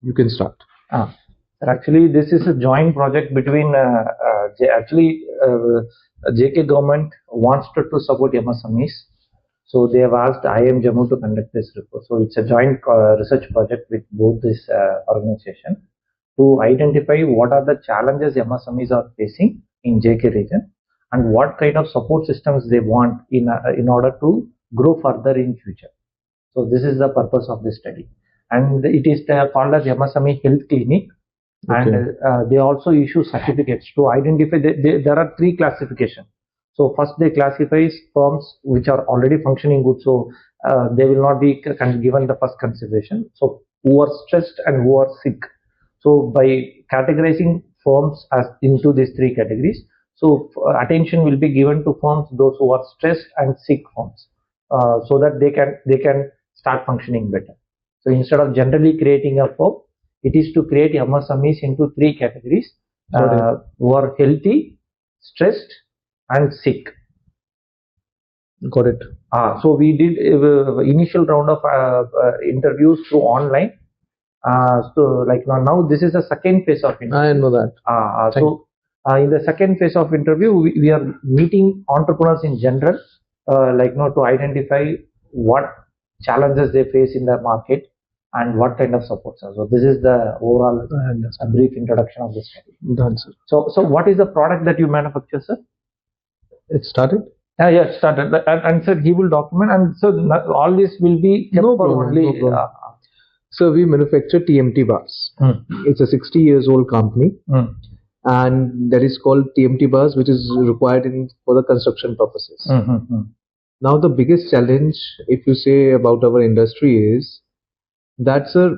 You can start. Actually, this is a joint project between JK government wants to support MSMEs. So they have asked IIM Jammu to conduct this report. So it's a joint research project with both this organization to identify what are the challenges MSMEs are facing in JK region and what kind of support systems they want in order to grow further in future. So this is the purpose of this study, and it is called as MSME Health Clinic. And they also issue certificates to identify. There are three classifications. So first they classify firms which are already functioning good. So they will not be given the first consideration. So who are stressed and who are sick. So by categorizing firms as into these three categories, so attention will be given to firms those who are stressed and sick firms, so that they can start functioning better. So instead of generally creating a firm, it is to create MSMEs into three categories, who are healthy, stressed, and sick. Got it. So we did initial round of interviews through online. So like now this is the second phase of interview. I know that. In the second phase of interview, we are meeting entrepreneurs in general, to identify what challenges they face in the market and what kind of supports are. So this is the overall brief introduction of the study. Done, sir. So what is the product that you manufacture, sir? It started? Yeah, it started. And sir, he will document, and so all this will be kept no for problem, only. No problem. So we manufacture TMT bars. It's a 60 years old company, and that is called TMT bars, which is required for the construction purposes. Now the biggest challenge, if you say about our industry, is that's a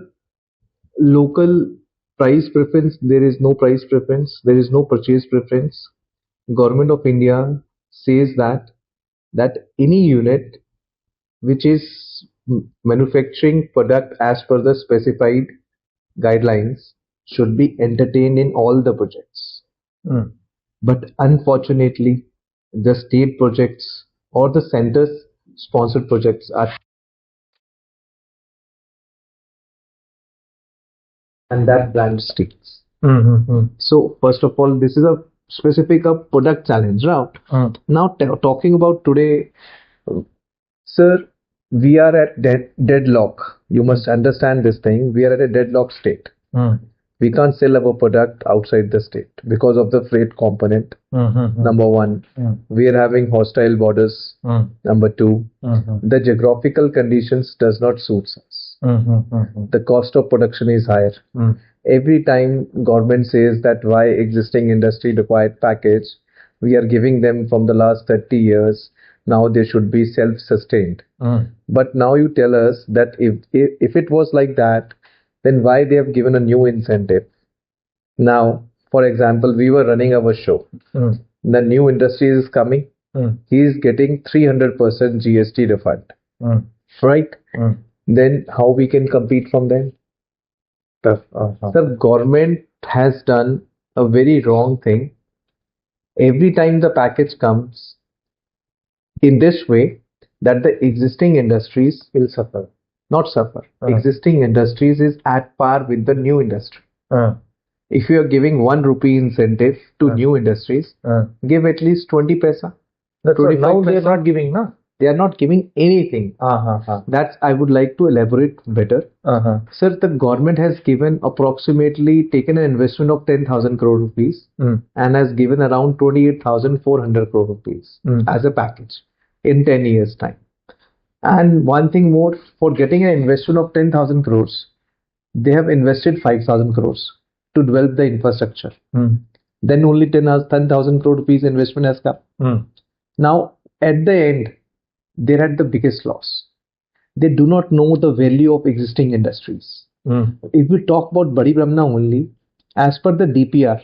local price preference. There is no price preference. There is no purchase preference. Government of India says that any unit which is manufacturing product as per the specified guidelines should be entertained in all the projects. But unfortunately, the state projects or the centers sponsored projects are, and that brand sticks. So first of all, this is a specific product challenge. Now talking about today, sir, we are at deadlock. You must understand this thing. We are at a deadlock state. We can't sell our product outside the state because of the freight component. Number one, we are having hostile borders. Number two, the geographical conditions does not suit us. The cost of production is higher. Every time government says that why existing industry required package, we are giving them from the last 30 years. Now they should be self-sustained. But now you tell us that if it was like that, then why they have given a new incentive? Now, for example, we were running our show. The new industry is coming. He is getting 300% GST refund. Right? Then how we can compete from them? The government has done a very wrong thing. Every time the package comes in this way, that the existing industries will suffer. Not suffer. Existing industries is at par with the new industry. If you are giving 1 rupee incentive to new industries, give at least 20 paisa. That's what now they are not giving, no? They are not giving anything. That's I would like to elaborate better. Sir, the government has given approximately taken an investment of 10,000 crore rupees and has given around 28,400 crore rupees as a package in 10 years time. And one thing more, for getting an investment of 10,000 crores, they have invested 5,000 crores to develop the infrastructure. Then only 10,000 crore rupees investment has come. Now, at the end, they're at the biggest loss. They do not know the value of existing industries. If we talk about Badi Brahmana only, as per the DPR,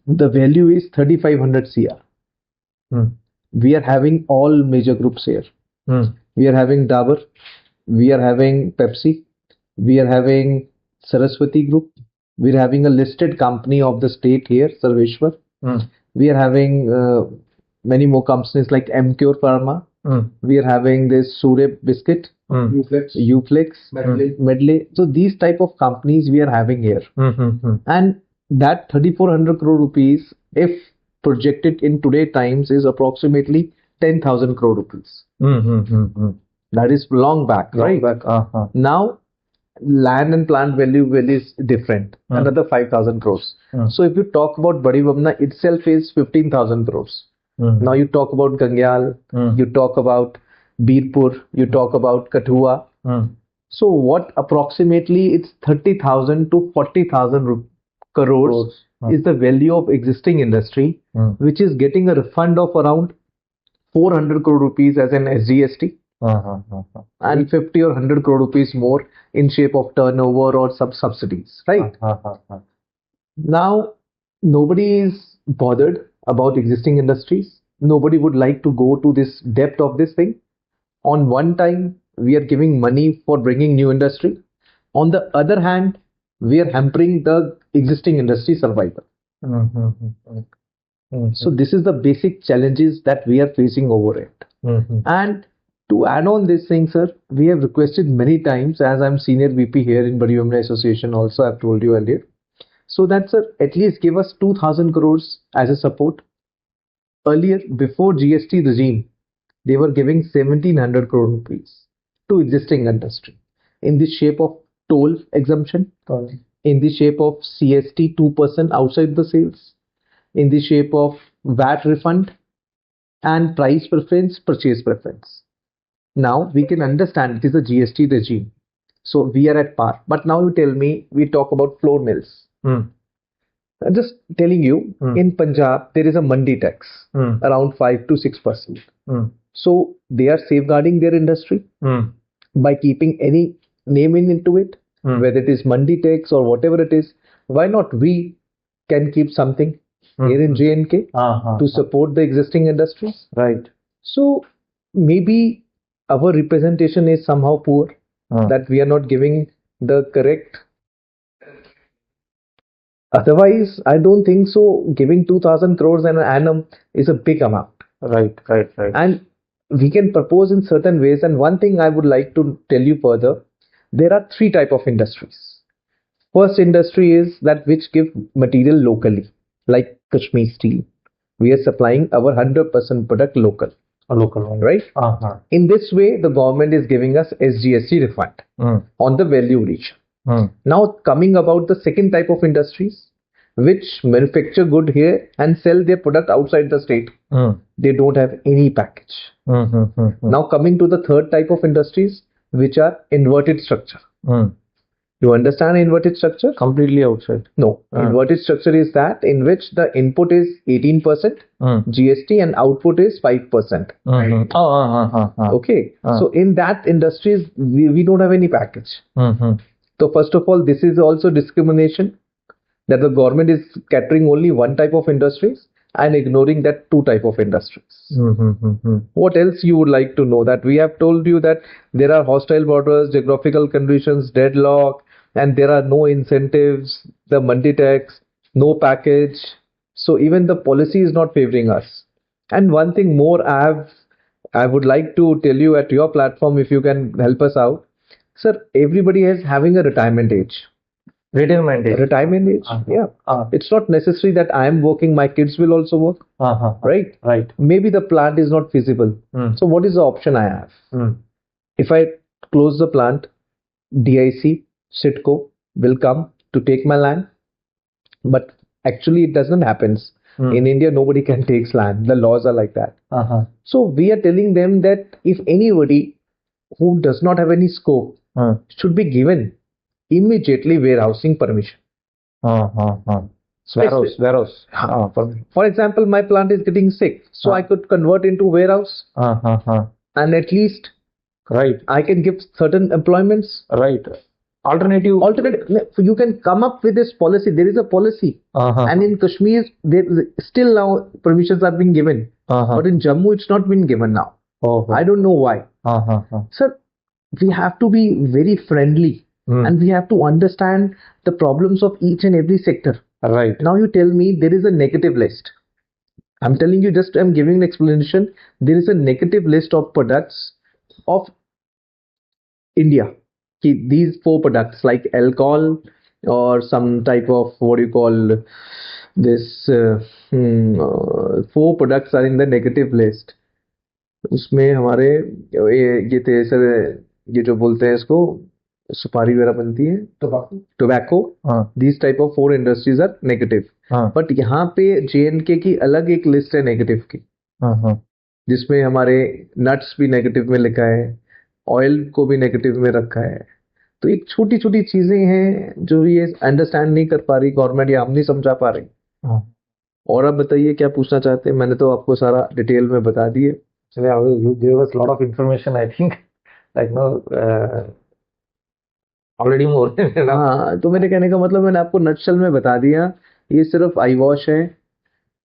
the value is 3,500 CR. We are having all major groups here. We are having Dabur, we are having Pepsi, we are having Saraswati Group, we are having a listed company of the state here, Sarveshwar. We are having many more companies like Emcure Pharma. We are having this Surya Biscuit. Uflex, Medley. So these type of companies we are having here. And that 3,400 crore rupees, if projected in today times, is approximately 10,000 crore rupees. That is long back, right? Now, land and plant value is different, another 5,000 crores. So if you talk about Badi Vamna itself is 15,000 crores. Now you talk about Gangyal, you talk about Birpur, you talk about Kathua. So what approximately it's 30,000 to 40,000 crores is the value of existing industry, which is getting a refund of around 400 crore rupees as an SGST. And 50 or 100 crore rupees more in shape of turnover or subsidies, right? Now, nobody is bothered about existing industries. Nobody would like to go to this depth of this thing. On one time, we are giving money for bringing new industry. On the other hand, we are hampering the existing industry survival. So this is the basic challenges that we are facing over it. And to add on this thing, sir, we have requested many times, as I'm senior VP here in Badi Vamna Association also, I've told you earlier, so that, sir, at least give us 2,000 crores as a support. Earlier, before GST regime, they were giving 1,700 crore rupees to existing industry in the shape of toll exemption, in the shape of CST 2% outside the sales, in the shape of VAT refund, and price preference, purchase preference. Now we can understand it is a GST regime, so we are at par. But now you tell me, we talk about flour mills. I'm just telling you, in Punjab there is a mandi tax around 5 to 6%. So they are safeguarding their industry by keeping any name into it, whether it is mandi tax or whatever it is. Why not we can keep something here in J&K to support the existing industries? Right. So maybe our representation is somehow poor, that we are not giving the correct. Otherwise, I don't think so. Giving 2,000 crores an annum is a big amount. Right. And we can propose in certain ways. And one thing I would like to tell you further, there are three types of industries. First industry is that which give material locally, like Kashmir Steel. We are supplying our 100% product local. A local one. Right? In this way, the government is giving us SGST refund on the value region. Now, coming about the second type of industries, which manufacture good here and sell their product outside the state. They don't have any package. Now, coming to the third type of industries, which are inverted structure. You understand inverted structure? Completely outside. No. Inverted structure is that in which the input is 18% GST and output is 5%. Okay. So in that industries, we don't have any package. So first of all, this is also discrimination, that the government is catering only one type of industries and ignoring that two type of industries. What else you would like to know? That we have told you that there are hostile borders, geographical conditions, deadlock, and there are no incentives, the mandi tax, no package. So even the policy is not favoring us. And one thing more I would like to tell you at your platform, if you can help us out. Sir, everybody is having a retirement age. Retirement age. Yeah. It's not necessary that I am working, my kids will also work. Right? Right. Maybe the plant is not feasible. So what is the option I have? If I close the plant, DIC, CITCO will come to take my land. But actually it doesn't happen. In India, nobody can take land. The laws are like that. So we are telling them that if anybody who does not have any scope should be given immediately warehousing permission. Warehouse. For example, my plant is getting sick, so I could convert into warehouse, and at least I can give certain employments. Alternative. You can come up with this policy. There is a policy, and in Kashmir, still now permissions are being given, but in Jammu it's not been given now. I don't know why. Sir, we have to be very friendly. And we have to understand the problems of each and every sector. Right. Now you tell me there is a negative list. I'm telling you, I'm giving an explanation. There is a negative list of products of India. These four products like alcohol or some type of what do you call this 4 products are in the negative list. उसमें हमारे ये थे sir, ये जो बोलते हैं इसको सुपारी वगैरह बनती है, tobacco, these type of 4 industries are negative. But यहाँ पे JNK की अलग एक लिस्ट है नेगेटिव की, जिसमें हमारे नट्स भी नेगेटिव में लिखा है, ऑयल को भी नेगेटिव में रखा है. तो एक छोटी छोटी चीजें हैं जो ये अंडरस्टैंड नहीं कर पा रही गवर्नमेंट, या हम नहीं समझा पा रही. और आप बताइए क्या पूछना चाहते हैं? मैंने तो आपको सारा डिटेल में बता दिए. You gave us a lot of information, I think. Like no, already more than enough. हाँ, तो मेरे कहने का मतलब मैंने आपको नटशल में बता दिया. ये सिर्फ आई वॉश है.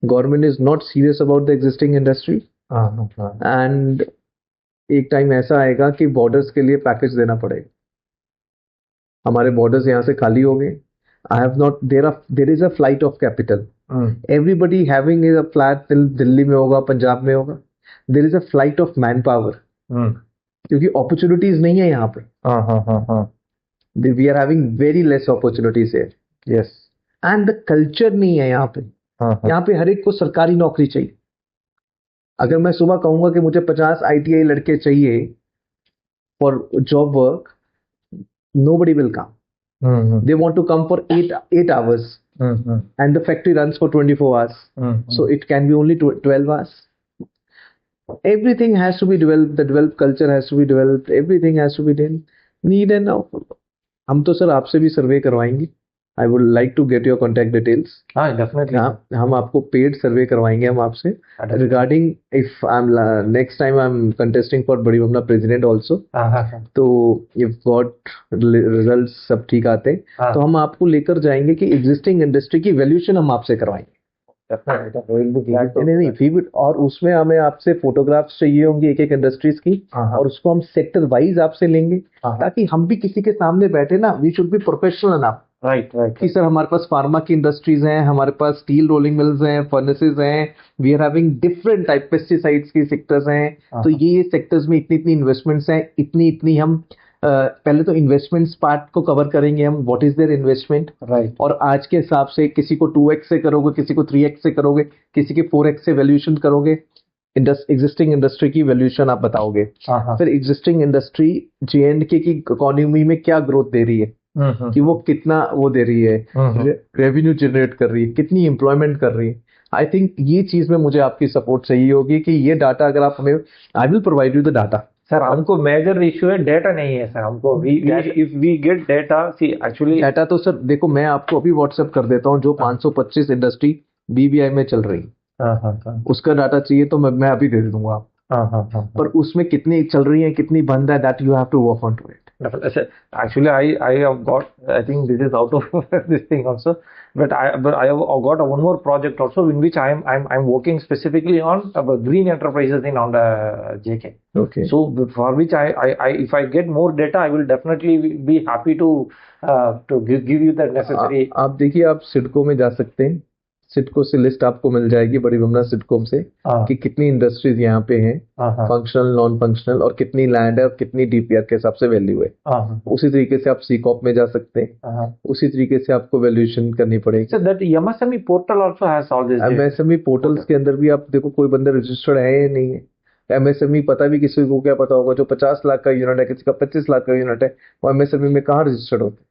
Government is not serious about the existing industry. And एक टाइम ऐसा आएगा कि बॉर्डर्स के लिए पैकेज देना पड़ेगा. हमारे बॉर्डर्स यहाँ से खाली हो गए. I have not there is a flight of capital. Everybody having is a flat Delhi में होगा, पंजाब में होगा. There is a flight of man power, क्योंकि अपॉर्चुनिटीज नहीं है यहाँ पे. We are having very less opportunities here. Yes. And the culture नहीं है यहाँ पे. यहाँ पे हर एक को सरकारी नौकरी चाहिए. अगर मैं सुबह कहूंगा कि मुझे 50 ITI लड़के चाहिए for job work, nobody will come. They want to come for 8 hours, and the factory runs for 24 hours. So it can be only 12 hours. Everything has to be developed. The developed culture has to be developed. Everything has to be done. Need and now. हम तो sir आपसे भी सर्वे करवाएंगे. I would like to get your contact details. हाँ, definitely. हम आपको paid सर्वे करवाएंगे हम आपसे regarding if I'm next time I'm contesting for बड़ी बमना president also. तो if got results सब ठीक आते तो हम आपको लेकर जाएंगे कि existing industry की वैल्यूएशन हम आपसे करवाएंगे. नहीं फिर और उसमें हमें आपसे फोटोग्राफ्स चाहिए होंगी एक एक इंडस्ट्रीज की, और उसको हम सेक्टर वाइज आपसे लेंगे, ताकि हम भी किसी के सामने बैठे ना, we should be professional enough. Right. कि सर हमारे पास फार्मा की इंडस्ट्रीज हैं, हमारे पास स्टील रोलिंग मिल्स हैं, फर्नेसेस हैं, we are having different type pesticides की सेक्टर्स हैं. तो ये सेक्टर्स में इतनी इतनी इन्वेस्टमेंट्स हैं, इतनी इतनी हम पहले तो इन्वेस्टमेंट्स पार्ट को कवर करेंगे हम, what is their investment. Right. और आज के हिसाब से किसी को 2x से करोगे, किसी को 3x से करोगे, किसी के 4x से वैल्यूएशन करोगे. एग्जिस्टिंग इंडस्ट्री की वैल्यूएशन आप बताओगे. फिर एग्जिस्टिंग इंडस्ट्री JNK की इकोनॉमी में क्या ग्रोथ दे रही है, कि वो कितना वो दे रही है, रेवेन्यू जनरेट कर रही है, कितनी एम्प्लॉयमेंट कर रही है. आई थिंक ये चीज में मुझे आपकी सपोर्ट चाहिए होगी कि ये डाटा अगर आप हमें, I will provide you the data. Sir हमको मेजर इशू है डेटा नहीं है सर. हमको if we get data, see actually data तो सर देखो मैं आपको अभी व्हाट्सएप कर देता हूँ जो 525 इंडस्ट्री BBI में चल रही है, उसका डाटा चाहिए तो मैं अभी दे दूंगा आप. पर उसमें कितनी चल रही है, कितनी बंद है, that you have to work on to it. Actually, I have got. I think this is out of this thing also. But I have got one more project also in which I'm working specifically on green enterprises in on the JK. Okay. So for which I if I get more data, I will definitely be happy to give you the necessary. आप देखिए, आप सिडको में जा सकते हैं. सिडको से list आपको मिल जाएगी बड़ी बमना सिडको से कि कितनी इंडस्ट्रीज यहाँ पे हैं, फंक्शनल नॉन फंक्शनल, और कितनी लैंड है और कितनी DPR के हिसाब से वैल्यू है. उसी तरीके से आप CCOP में जा सकते हैं. उसी तरीके से आपको वैल्यूएशन करनी पड़ेगी. So that MSME portal also has all this. MSME portals के अंदर भी आप देखो कोई बंदा रजिस्टर्ड है या नहीं है. MSME पता भी किसी को क्या पता होगा, जो 50 लाख का यूनिट है, किसी का 25 लाख का यूनिट है, वो MSME में कहाँ रजिस्टर्ड होते हैं?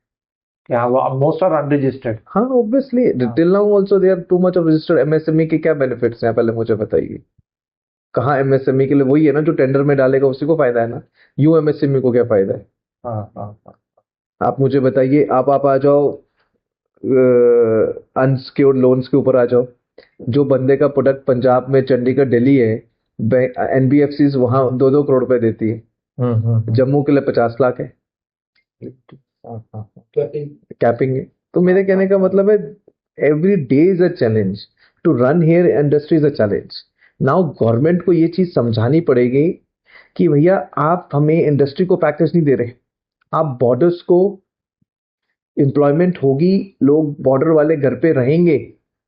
Yeah, most are unregistered. हाँ, obviously. Till now also they are too much of registered. MSME के क्या बेनिफिट्स हैं पहले मुझे बताइए. कहाँ MSME के लिए वही है ना जो टेंडर में डालेगा उसी को फायदा है ना. यूं MSME को क्या फायदा है? आप मुझे बताइए. आप आ जाओ अनसिक्योर्ड लोन्स के ऊपर आ जाओ. जो बंदे का प्रोडक्ट पंजाब में, चंडीगढ़, दिल्ली है, NBFCs वहां 2-2 करोड़ रुपए देती है. जम्मू के लिए 50 लाख है कैपिंग है. तो मेरे कहने का मतलब है every day is a challenge to run here. Industry is a challenge. Now government को ये चीज समझानी पड़ेगी कि भैया आप हमें इंडस्ट्री को पैकेज नहीं दे रहे, आप बॉर्डर्स को, एम्प्लॉयमेंट होगी, लोग बॉर्डर वाले घर पे रहेंगे,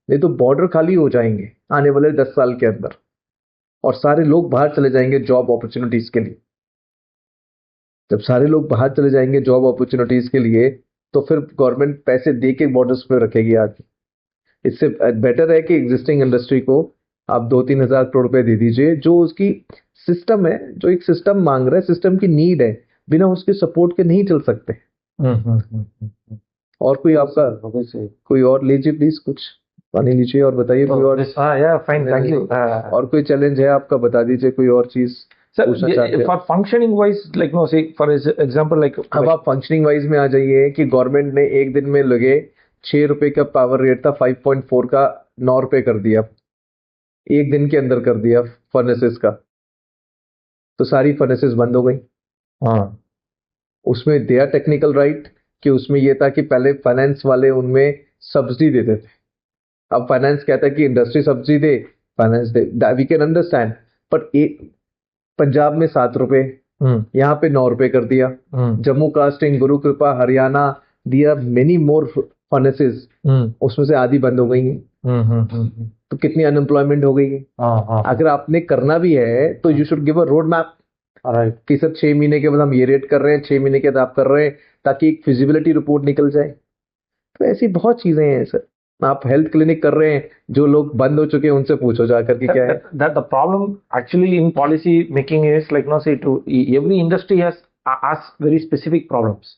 नहीं तो बॉर्डर खाली हो जाएंगे आने वाले 10 साल के अंदर, और सारे लोग बाहर चले जाएंगे जॉब अपॉर्चुनिटीज के लिए. जब सारे लोग बाहर चले जाएंगे जॉब अपॉर्चुनिटीज के लिए, तो फिर गवर्नमेंट पैसे दे के बॉर्डर्स पे रखेगी आगे। इससे बेटर है कि एग्जिस्टिंग इंडस्ट्री को आप 2-3 हज़ार करोड़ रुपए दे दीजिए, जो उसकी सिस्टम है, जो एक सिस्टम मांग रहा है, सिस्टम की नीड है, बिना उसके सपोर्ट के नहीं चल सकते। और कोई आपका, कोई और लीजिए प्लीज, कुछ पानी लीजिए और बताइए कोई और। yeah, fine, thank you. और कोई चैलेंज है आपका, बता दीजिए कोई और चीज Sir, पूछना चाहते हैं। for functioning wise, like no, say for example, like अब आप फंक्शनिंग वाइज में आ जाइए कि गवर्नमेंट ने एक दिन में लगे 6 रुपए का पावर रेट था, 5.4 का 9 रुपए कर दिया, एक दिन के अंदर कर दिया फर्नेसेस का, तो सारी फर्नेसेस बंद हो गई। हाँ, उसमें दिया टेक्निकल राइट कि उसमें यह था कि पहले फाइनेंस वाले उनमें सब्सिडी देते थे, अब फाइनेंस कहता है कि इंडस्ट्री सब्सिडी दे, फाइनेंस दे, we can understand. But Punjab में 7 रुपए, यहाँ पे 9 रुपए कर दिया। जम्मू कास्टिंग, गुरु कृपा, हरियाणा, दियर मेनी मोर फर्नेसेस, उसमें से आधी बंद हो गई हैं। तो कितनी अनएम्प्लॉयमेंट हो गई है। अगर आपने करना भी है तो you should give a road map कि सर 6 महीने के बाद हम ये रेट कर रहे हैं, 6 महीने के बाद आप कर रहे हैं, ताकि एक फिजिबिलिटी रिपोर्ट निकल जाए। तो ऐसी बहुत चीजें हैं सर। आप हेल्थ क्लिनिक कर रहे हैं, जो लोग बंद हो चुके हैं उनसे पूछो जाकर कि क्या है। that the problem actually in policy making is like no say to every industry has very specific problems.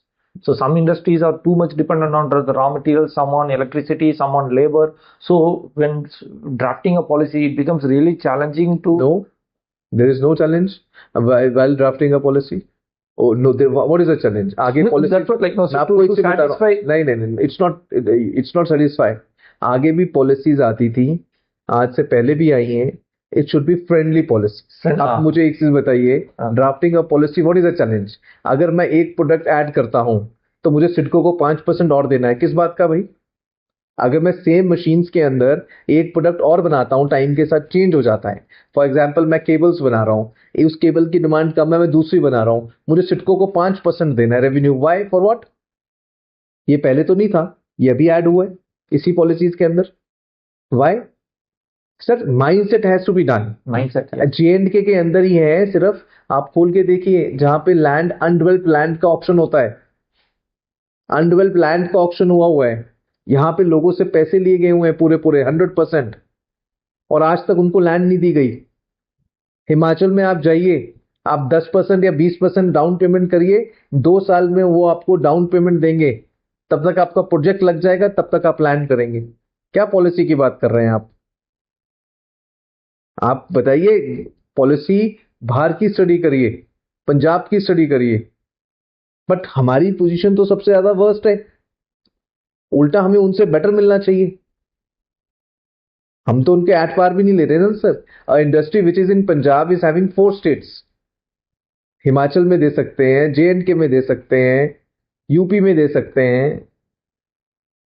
So some industries are too much dependent on the raw materials, some on electricity, some on labor. So when drafting a policy, it becomes really challenging to. No, there is no challenge while drafting a policy. Oh no, what is the challenge? आगे policy, That's what like no मैं so आपको to इससे बता रहा हूँ। satisfy. नहीं नहीं नहीं, it's not satisfy। आगे भी पॉलिसीज आती थी, आज से पहले भी आई हैं। It should be friendly policy. आप मुझे एक चीज बताइए, drafting a policy, what is the challenge? अगर मैं एक प्रोडक्ट ऐड करता हूं तो मुझे सिडको को 5% और देना है, किस बात का भाई? अगर मैं सेम मशीन्स के अंदर एक प्रोडक्ट और बनाता हूं, टाइम के साथ चेंज हो जाता है। फॉर एग्जांपल मैं केबल्स बना रहा हूं, उस केबल की डिमांड कम है, मैं दूसरी बना रहा हूं, मुझे सिडको को 5% देना है रेवेन्यू। Y, for what? ये पहले तो नहीं था, ये अभी ऐड हुआ है इसी पॉलिसीज के अंदर। Why sir? Mindset has to be done. Mindset. J&K के अंदर ही है सिर्फ, आप खोल के देखिए, जहां पे लैंड, अनडेवलप्ड लैंड का ऑप्शन होता है, अनडेवलप्ड लैंड का ऑप्शन हुआ है, यहां पे लोगों से पैसे लिए गए हुए हैं पूरे पूरे 100%, और आज तक उनको लैंड नहीं दी गई। हिमाचल में आप जाइए, आप 10% या 20% डाउन पेमेंट करिए, 2 साल में वो आपको डाउन पेमेंट देंगे, तब तक आपका प्रोजेक्ट लग जाएगा, तब तक आप लैंड करेंगे। क्या पॉलिसी की बात कर रहे हैं आप बताइए। पॉलिसी बाहर की स्टडी करिए, पंजाब की स्टडी करिए, बट हमारी पोजीशन तो सबसे ज्यादा वर्स्ट है। उल्टा हमें उनसे बेटर मिलना चाहिए, हम तो उनके एट पार भी नहीं ले रहे ना sir. Industry which is in Punjab is having 4 states. Himachal में दे सकते हैं, J&K में दे सकते हैं, यूपी में दे सकते हैं,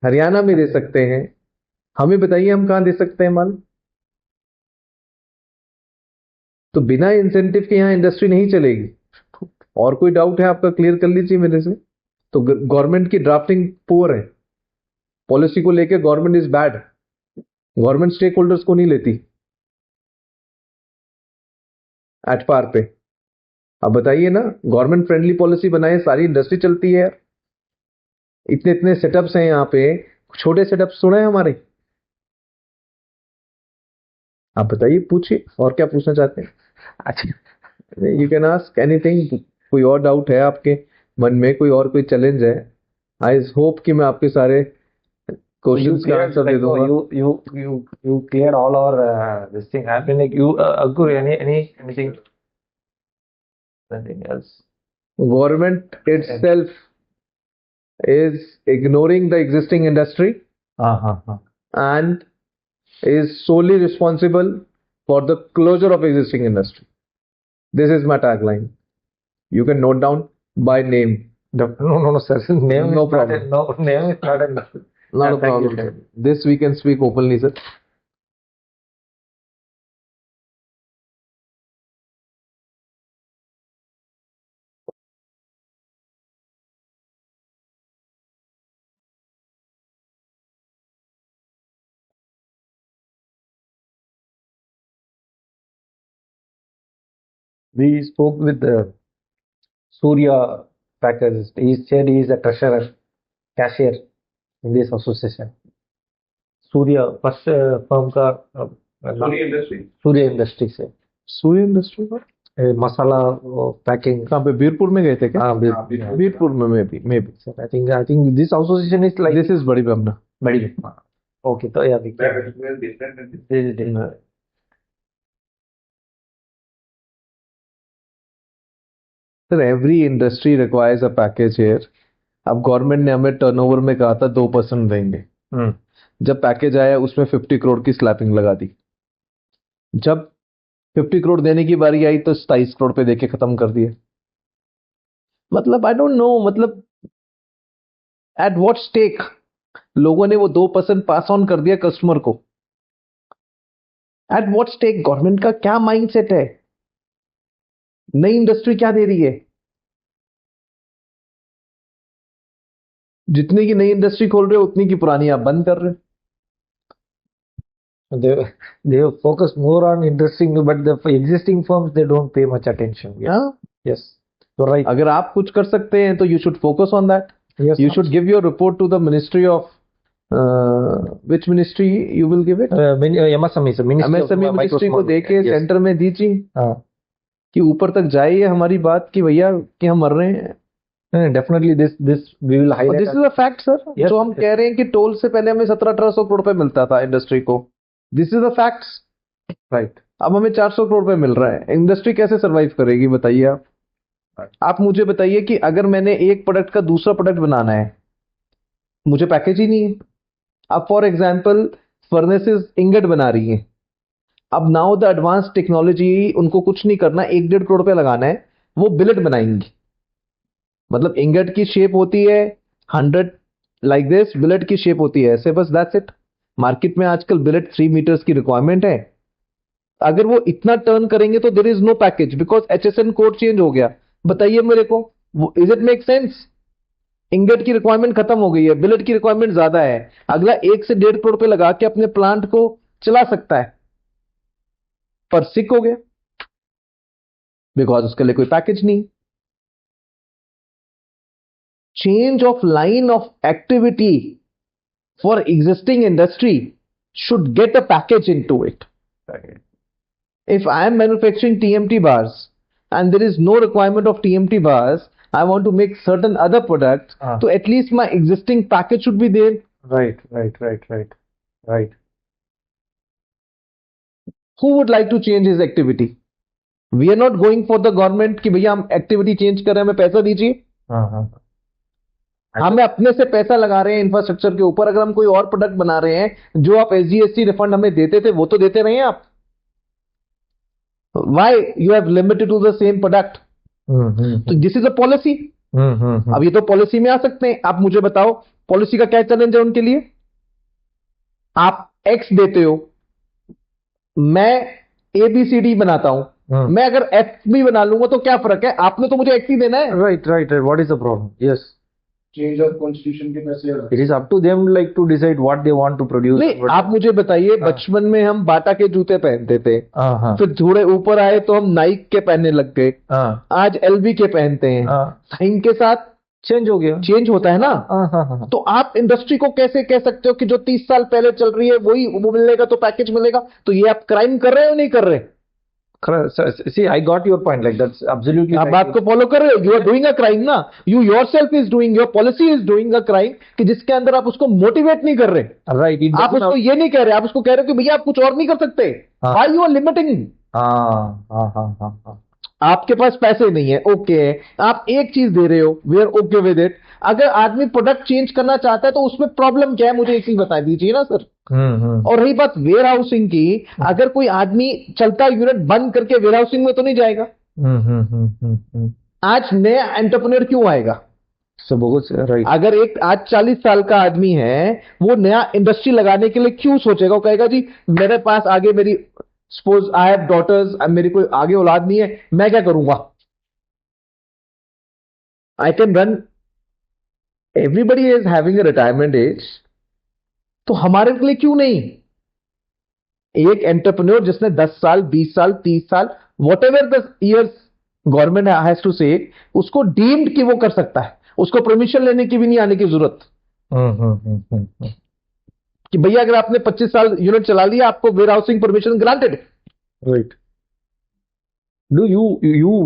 हरियाणा में दे सकते हैं। हमें बताइए हम कहां दे सकते हैं माल? तो बिना इंसेंटिव के यहां इंडस्ट्री नहीं चलेगी। और कोई डाउट है आपका, क्लियर कर लीजिए मेरे से। तो गवर्नमेंट की ड्राफ्टिंग पुअर है, पॉलिसी को लेके government is bad, government stakeholders को नहीं लेती एट पार पे। अब बताइए ना, गवर्नमेंट फ्रेंडली पॉलिसी बनाए, सारी इंडस्ट्री चलती है। इतने इतने सेटअप्स हैं यहाँ पे, छोटे सेटअप्स सुने हैं हमारे। आप बताइए, पूछिए और क्या पूछना चाहते हैं। अच्छा, यू कैन आस्क एनीथिंग। कोई और डाउट है आपके मन में, कोई और कोई चैलेंज है? आई होप कि मैं आपके सारे क्वेश्चंस का आंसर दे दूंगा। you cleared all our this thing. I mean, like you Ankur, anything else? Government itself is ignoring the existing industry and is solely responsible for the closure of existing industry. This is my tagline. You can note down by name. No, sir. Name No is problem. Not no, name is not enough. Not a Thank you, problem, sir. sir. This we can speak openly, sir. We spoke with Surya package. He said he is a treasurer, cashier in this association. Surya first firm का सूर्य industry से सूर्य industry पर मसाला packing कहाँ पे बीरपुर में गए थे क्या? हाँ बीरपुर में may be sir I think this association is like this is बड़ी बमना बड़ी ओके तो या sir every industry requires a package here. अब गवर्नमेंट ने हमें टर्नओवर में कहा था 2% देंगे. जब पैकेज आया उसमें 50 करोड़ की स्लैपिंग लगा दी. जब 50 करोड़ देने की बारी आई तो 27 करोड़ पे देके खत्म कर दिए. मतलब आई डोंट नो, मतलब एट व्हाट स्टेक लोगों ने वो 2% पास ऑन कर दिया कस्टमर को. At what stake? गवर्नमेंट का क्या माइंडसेट है? नई इंडस्ट्री क्या दे रही है? जितनी की नई इंडस्ट्री खोल रहे हो उतनी की पुरानी आप बंद कर रहे हो. They focus more on interesting, but the existing firms they don't pay much attention. Yes. So right. अगर आप कुछ कर सकते हैं तो you should focus on that. Yes. You should give your report to the Ministry of which ministry you will give it? MSME sir. MSME ministry को देके centre में दीजिए कि ऊपर तक जाए ये हमारी बात कि भैया कि हम मर रहे हैं. Definitely this we will highlight. This is a fact sir. जो हम कह रहे हैं कि टोल से पहले हमें 1700-1800 करोड़ रुपए मिलता था इंडस्ट्री को. This is the facts right. अब हमें 400 करोड़ रुपए मिल रहा है. इंडस्ट्री कैसे सरवाइव करेगी बताइए आप. आप मुझे बताइए कि अगर मैंने एक प्रोडक्ट का दूसरा प्रोडक्ट बनाना है, मुझे पैकेज ही नहीं है. अब फॉर एग्जांपल फर्नेसेस इंगट बना रही हैं. अब नाउ द एडवांस टेक्नोलॉजी, उनको कुछ नहीं करना, 1-1.5 करोड़ रुपए लगाना है, वो बिलेट बनाएंगी. मतलब इंगट की शेप होती है 100 लाइक दिस, बिलेट की शेप होती है ऐसे, बस दैट्स इट. मार्केट में आजकल बिलेट 3 मीटर्स की रिक्वायरमेंट है. अगर वो इतना टर्न करेंगे तो there is no package because HSN code change हो गया. बताइए मेरे को, इज इट मेक सेंस? इंगट की रिक्वायरमेंट खत्म हो गई है, बिलेट की रिक्वायरमेंट ज्यादा है. अगला 1 से 1.5 करोड़ रुपए लगा के अपने प्लांट को चला सकता है, पर सिक हो गया बिकॉज उसके लिए कोई पैकेज नहीं. Change of line of activity for existing industry should get a package into it. Right. If I am manufacturing TMT bars and there is no requirement of TMT bars, I want to make certain other products, so at least my existing package should be there. Right. Who would like to change his activity? We are not going for the government कि भैया हम activity change कर रहे हैं, हमें पैसा दीजिए. हमें अपने से पैसा लगा रहे हैं इंफ्रास्ट्रक्चर के ऊपर. अगर हम कोई और प्रोडक्ट बना रहे हैं, जो आप SGST रिफंड हमें देते थे वो तो देते रहे हैं आप. Why you have limited to the same product? तो दिस इज अ पॉलिसी. अब ये तो पॉलिसी में आ सकते हैं. आप मुझे बताओ पॉलिसी का क्या चैलेंज है उनके लिए? आप X देते हो, मैं ABCD बनाता हूं, मैं अगर F भी बना लूंगा तो क्या फर्क है? आपने तो मुझे X ही देना है. Right. What is the problem? Yes, change of constitution के पैसे. It is up to them like to decide what they want to produce. नहीं, आप मुझे बताइए, बचपन में हम बाटा के जूते पहनते थे, फिर थोड़े ऊपर आए तो हम नाइक के पहनने लग गए, आज LV के पहनते हैं. टाइम के साथ चेंज हो गया, चेंज होता है ना. तो आप इंडस्ट्री को कैसे कह सकते हो कि जो 30 साल पहले चल रही है वही वो मिलेगा तो पैकेज मिलेगा? तो ये आप क्राइम कर रहे हो नहीं कर रहे? See, I got your point. Like that's absolutely. आप बात को फॉलो कर रहे हो. You are doing a crime ना. You yourself is doing, your policy is doing a crime कि जिसके अंदर आप उसको मोटिवेट नहीं कर रहे. Right. आप उसको ये नहीं कह रहे, आप उसको कह रहे हो कि भैया आप कुछ और नहीं कर सकते. Why you are limiting? आपके पास पैसे नहीं है, ओके, आप एक चीज दे रहे हो, we are okay with it. अगर आदमी प्रोडक्ट चेंज करना चाहता है तो उसमें प्रॉब्लम क्या है, मुझे एक चीज बता दीजिए ना सर. और रही बात वेयर हाउसिंग की, अगर कोई आदमी चलता यूनिट बंद करके वेयर हाउसिंग में तो नहीं जाएगा. आज नया एंटरप्रेन्योर क्यों आएगा? राइट. अगर एक आज 40 साल का आदमी है, वो नया इंडस्ट्री लगाने के लिए क्यों सोचेगा? वो कहेगा जी मेरे पास आगे मेरी सपोज आई हैव डॉटर्स, मेरी कोई आगे औलाद नहीं है, मैं क्या करूंगा? I can run, everybody is having a retirement age, तो हमारे लिए क्यों नहीं? एक एंटरप्रेन्योर जिसने 10 साल 20 साल 30 साल whatever the years government has to say, उसको डीम्ड कि वो कर सकता है, उसको परमिशन लेने की भी नहीं आने की जरूरत कि भैया अगर आपने 25 साल यूनिट चला लिया आपको warehousing permission granted. Right. Do you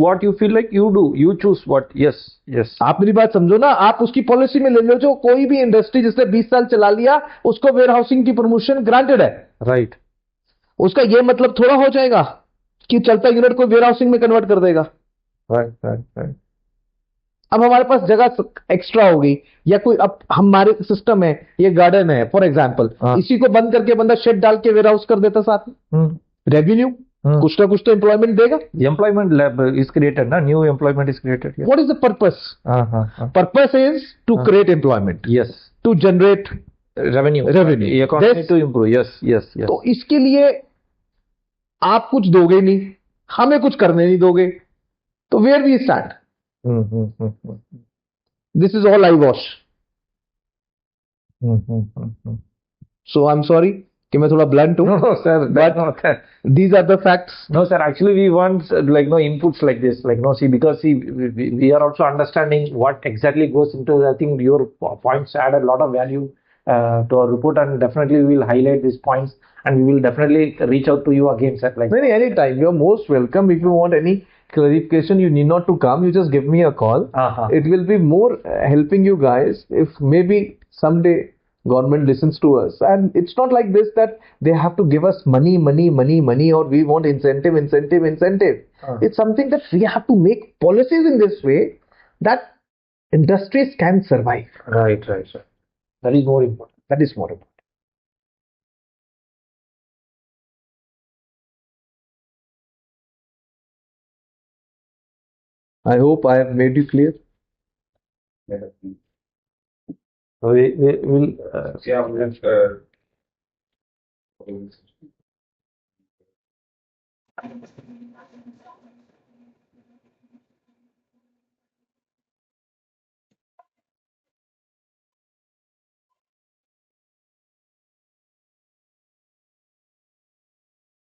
what you feel like you do? You choose what? Yes, yes. आप मेरी बात समझो ना, आप उसकी पॉलिसी में ले लो, जो कोई भी इंडस्ट्री जिसने 20 साल चला लिया उसको वेयर हाउसिंग की परमिशन ग्रांटेड है। Right. उसका ये मतलब थोड़ा हो जाएगा कि चलता यूनिट को वेयर हाउसिंग में कन्वर्ट कर देगा। Right. अब हमारे पास जगह एक्स्ट्रा हो गई, या कोई अब हमारे सिस्टम है, ये गार्डन है फॉर एग्जांपल, हाँ। इसी को बंद करके बंदा शेड डाल के वेयर हाउस कर देता साथ में, रेवेन्यू कुछ ना कुछ तो एम्प्लॉयमेंट देगा। Employment lab is created, na? New employment is created. Yes. What is the purpose? Purpose is to create employment, Yes. To generate Revenue. Revenue. Economy This- to improve. Yes. तो इसके लिए आप कुछ दोगे नहीं, हमें कुछ करने नहीं दोगे, तो where we stand? This is all eyewash. So I am sorry कि मैं थोड़ा ब्लंट हूं, No, sir. But- No, sir. These are the facts. No, sir. Actually, we want like no inputs like this. Like no, see, because see, we are also understanding what exactly goes into. I think your points add a lot of value to our report, and definitely we will highlight these points, and we will definitely reach out to you again, sir. Like Any time, you're most welcome. If you want any clarification, you need not to come, you just give me a call. It will be more helping you guys if maybe someday government listens to us, and it's not like this that they have to give us money, or we want incentive. It's something that we have to make policies in this way that industries can survive. right, sir. That is more important. That is more important. I hope I have made you clear. So we will. Yeah, we have,